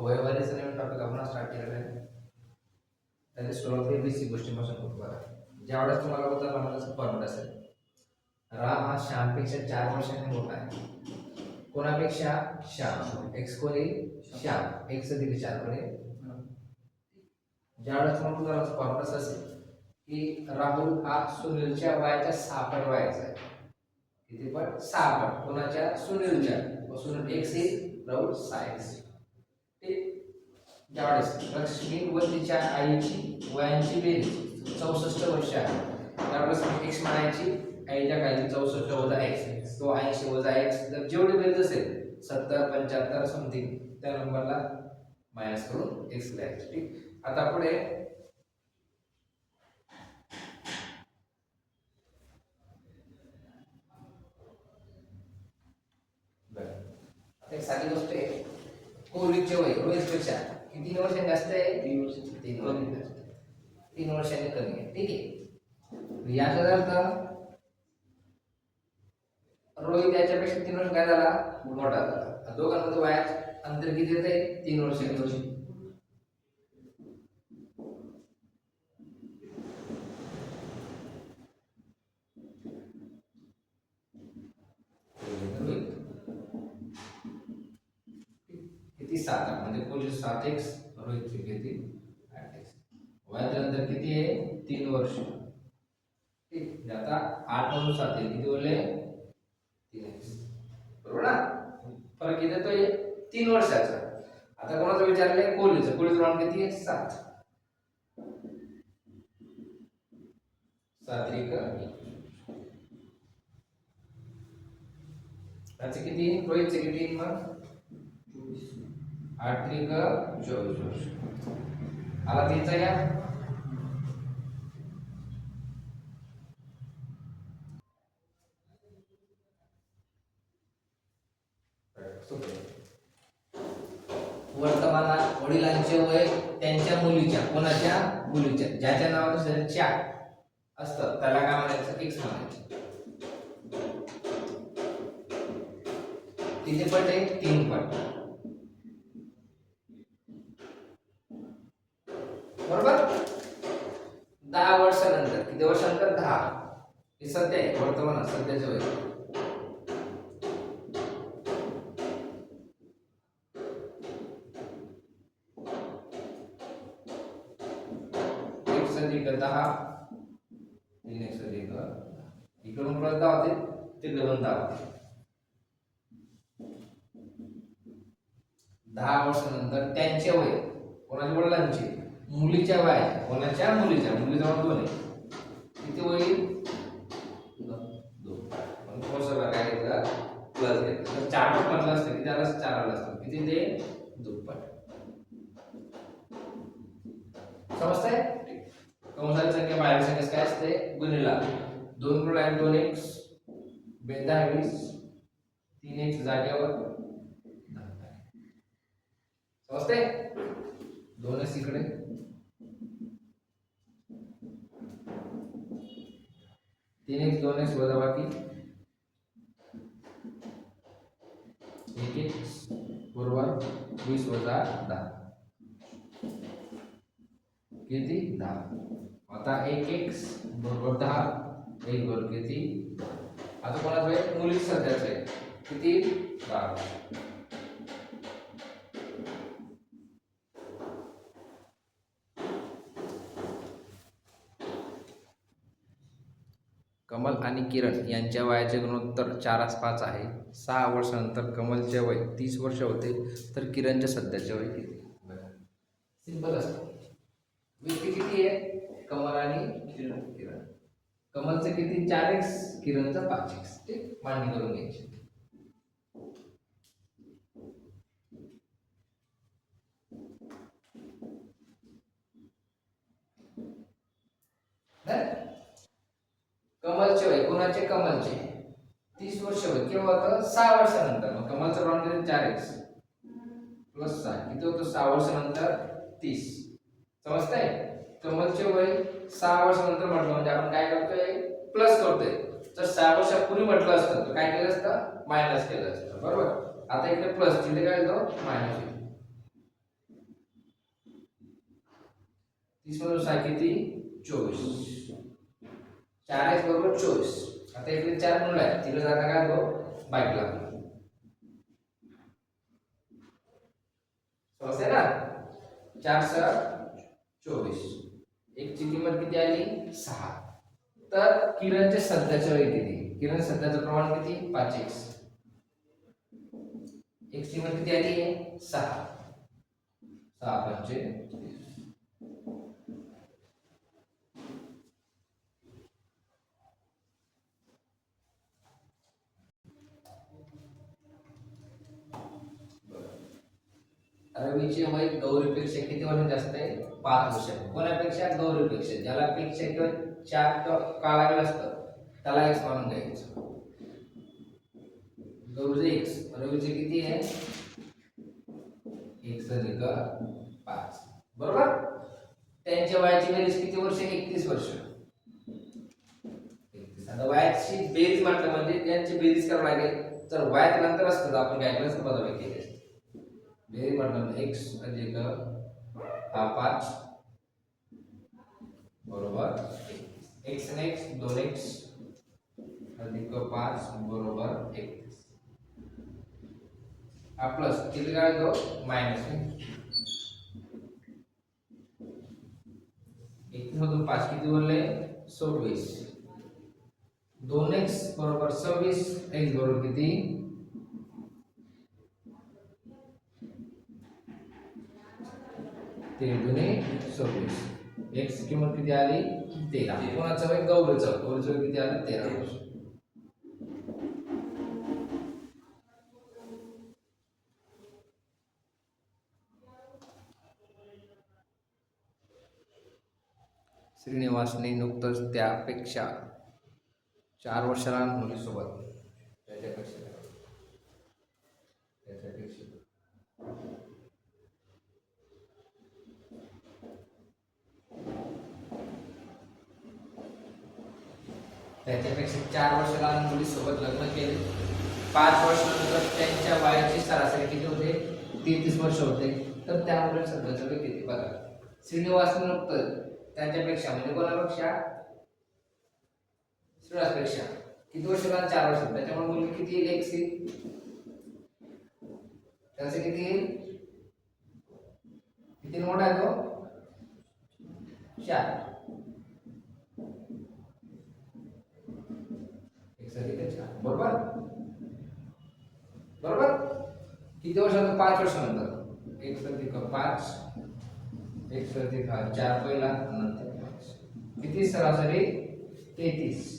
अवयवारीचं नवीन topic आपण start केलेला आहे. त्याने सुरुवात ही बेसिक गोष्टींपासून करू. बघा, ज्यावेळेस तुम्हाला होता प्रमाणाचा फॉर्म्युला असेल, राम हा श्यामपेक्षा 4 वर्षांनी मोठा आहे. कोणापेक्षा? श्याम. एक्स कोणी? श्याम. एक्स अधिक 4 कोणी? ज्यावेळेस तुम्हाला उदाहरणाचा फॉर्म्युला असेल की राहुल हा सुनीलच्या वयाच्या 6 पट वयाचा आहे. किती पट? 6 पट. कोणाच्या? सुनीलच्या. सुनील एक्स येईल, राहुल 6x. ज्यावेळेस लक्ष्मी व तिच्या आईची वयांची बेरीज 64 वर्ष आहे, त्यावेळेस एक्स म्हणायची, आईच्या काळजी 64 वजा एक्स, तो 80 वजा एक्स. जर जेवढी बेरीज असेल 70 75 समथिंग, त्या नंबरला मायनस करून एक्स लिहायचं. ठीक. आता पुढे एक साधी गोष्ट आहे. कोहलीचे वय रोहितपेक्षा किती वर्षांनी जास्त आहे? 3 वर्ष. 3 वर्षांनी जास्त आहे. 3 वर्षांनी कमी आहे. ठीक आहे. याचा अर्थ रोहित याच्यापेक्षा 3 वर्ष काय झाला? मोठा झाला. दोघांमध्ये वयात अंतर किती येते? 3 वर्ष. किती? 7. म्हणजे कोहली 7x, रोहितचे किती? 8x. वयात अंतर किती आहे? 3 वर्ष. ठीक. आता 8 म्हणून 7 आहे, किती बोलले? 3x. बरोबर ना? फरक किती येतोय? 3 वर्षाचा. आता कोणाचं विचारलंय? कोहलीचं. कोहलीचं प्रमाण किती आहे? 7. 7 त्याचे किती? रोहितचे किती? मग 8 24 वर्ष. आला 3चा घ्या. वर्तमानात वडिलांचे वय त्यांच्या मुलीच्या, कोणाच्या? मुलीच्या, ज्याच्या नावानुसार 4 असतं त्याला काय म्हणायचं? एक्स म्हणायचं. किती पट आहे? 3 पट. बरोबर. 10 वर्षानंतर, किती वर्षानंतर? 10. हे सध्या आहे, वर्तमानात सध्याचे वय. x अधिक 10, 3x अधिक, इकडून परत 10 होते, तिकडे पण 10 होते. 10 वर्षानंतर त्यांचे वय, कोणाच्या? वडिलांचे. मुलीच्या वयाच्या, कोणाच्या? मुलीच्या. मुलीचा 2 आहे, किती होईल? 2. मग कोणाला काय घेतला? प्लस घेतला. 4 पट म्हटलं असतं, किती आलं? 4 आलं असतं. किती ते? 2 पट. समजतंय? कंसाची संख्या बाहेर संख्या काय असते? गुणिला 2 × 2x 22, 3x जागेवर 10. समजतंय? 2x इकडे, 3x 2x वजा बाकी 1x बरोबर 20 वजा 10 किती? 10. आता 1x बरोबर 10, 1 बरोबर किती? आता कोणाचं आहे? मुली सध्याचं आहे, किती? 10. कमल आणि किरण यांच्या वयाचे गुणोत्तर 4:5 आहे. 6 वर्षानंतर कमलचे वय 30 वर्ष होते, तर किरणचे सध्याचे वय किती? सिंपल असतं. व्यक्ती किती आहे? कमल आणि किरण. कमलचं किती? 4x, किरणचं 5x. ठीक. मांडणी करून घ्यायची. कमलचे वय, कोणाचे? कमलचे 30 वर्ष होते. केव्हा होतं? 6 वर्षानंतर. मग कमलचं प्रमाण किती? 4x प्लस 6, किती होतं? 6 वर्षानंतर 30. समजतंय? कमलचे वय 6 वर्षानंतर म्हटलं म्हणजे आपण काय करतोय? प्लस करतोय. जर 6 वर्षापूर्वी म्हटलं असतं तर काय केलं असतं? मायनस केलं असतं. बरोबर. आता इकडे प्लस, तिथे काय होतं? मायनस. 30 मधून 6 किती 24, 4x बरोबर 24. आता इकडे 4 मुलं आहेत, तिला जाता काय तो बाईकला समजते ना. 4 6 24, एक ची किंमत किती आली 6. तर किरणचे सध्याचे वय किती, किरण सध्याचं प्रमाण किती 5x, x ची किंमत किती आली आहे 6, 6 5 रवीचे वय गौरीपेक्षा किती वर्ष जास्त आहे 5 वर्ष. कोणापेक्षा गौरीपेक्षा. ज्याला पेक्षा किंवा 4 का लागलं असतं त्याला x मानून घ्यायचं. गौरीचे x, रवीचे किती आहे x अधिक 5 बरोबर. त्यांच्या वयाची बेरीज किती वर्ष 31 वर्ष. 31. आता वयाची बेरीज म्हटलं म्हणजे त्यांची बेरीज करावी लागेल. तर वयात नंतर असतं तर आपण काय करायचं बदल केले असते. बेरीज म्हटलं x अधिक हा 5 बरोबर x आणि x 2x अधिक 5 बरोबर 31. हा प्लस किती काय तो मायनस 31 मधून 5 किती उरले 26. 2x बरोबर 26, x बरोबर किती 3 दुने 26. x किंमत किती आली 13. कोणाचं वय गौरीचं, गौरीचं किती आलं 13 वर्ष. श्रीनिवासने नुकतंच त्यापेक्षा 4 वर्षाला मुलीसोबत त्याच्यापेक्षा त्याच्यापेक्षा 4 वर्षाला मुलीसोबत लग्न केले. 5 वर्षानंतर त्यांच्या वयाची सरासरी किती होते 33 वर्ष होते. तर त्यामुळे सध्याचं वय किती बघा. श्रीनिवासने नुकतंच त्यांच्यापेक्षा म्हणजे कोणापेक्षा श्रीनिवासपेक्षा किती वर्ष लागणार 4 वर्ष. त्याच्यामुळे मुलगी किती येईल x येईल त्याचे किती येईल किती मोठा आहे तो 4 x अधिक 4 बरोबर. बरोबर किती वर्षानंतर 5 वर्षानंतर x अधिक 5 x अधिक 4 पहिला नंतर 5 किती सरासरी 33.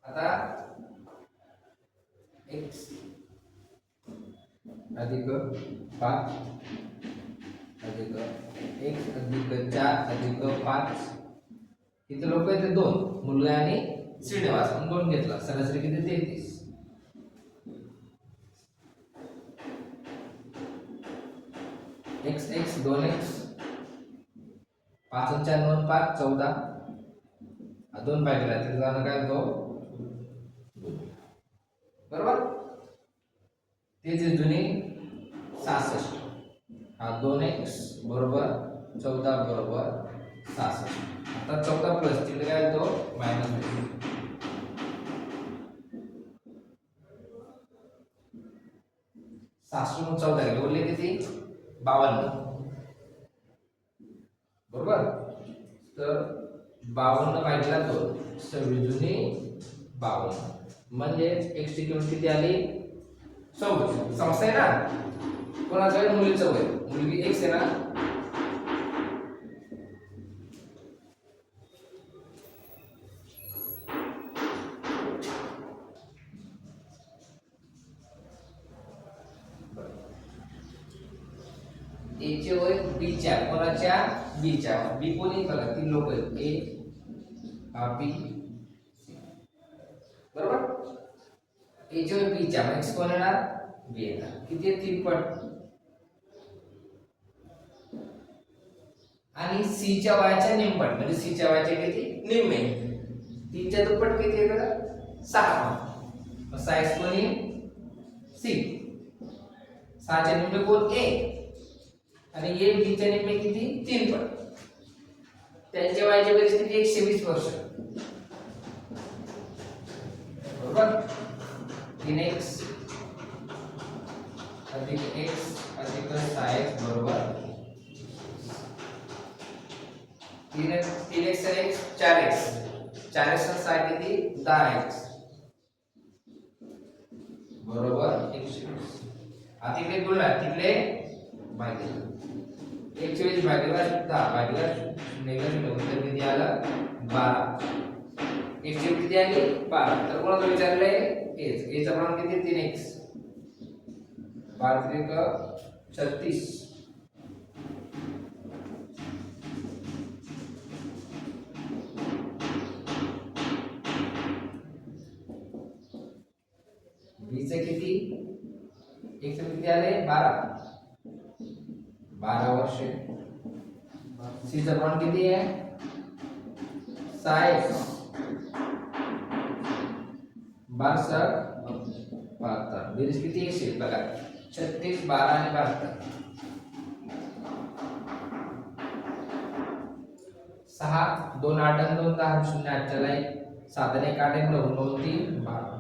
आता x अधिक 5 अधिक x अधिक 4 अधिक 5 किती लोक आहेत 2 मुलगा आणि श्रीनिवास म्हणून 2 घेतला सरासरी किती 33. x x 2x 5 4 9 5 14 2 बाय केला तर जाणं काय तो बरोबर 33 दुनी 66. हा 2x बरोबर 14 बरोबर 66. आता 14 प्लस तिकडे काय तो मायनस 66 मग 14 गेले उरले किती 52 बरोबर. तर 52 भागिले 2 26 दुनी 52 म्हणजे x ची किंमत किती आली 26. समजतंय ना. कोणाचं वय मुलीचं वय मुलगी x आहे ना. ए चे वय b च्या कोणाच्या b च्या b कोणी बघा 3 लोक आहेत a हा b बरोबर. ए चे वय b च्या म्हणजे कोण येणार b येणार किती आहे 3 पट. आणि c च्या वयाच्या निमपट म्हणजे c च्या वयाच्या किती निम्मे 3 च्या दुप्पट किती येतं 6. मग 6x कोणी c 6चे निम्मे कोण a आणि a b चे निम्मे किती 3 पट. त्यांच्या वयाची बेरीज किती 120 वर्ष. बरोबर 3x अधिक x अधिक 6x बरोबर 3x आणि x 4x 4x आणि 6 किती 10x बरोबर 120. आता इकडे गुणला तिकडे भागिले 120 भागिले 10 भागिले नेगेटिव्ह उत्तर किती आलं 12. x ची किती आली 12. तर कोणाला विचारले a चा प्रमाण किती 3x 12 36. b चे किती x चे किती आले 12 वर्षे. c चा प्रमाण किती आहे 6x 12 बेरीज किती येईल बघा 36 12 आणि 72 6 2 8 2 10 0 8 ला 7 1 8 9 9 3 12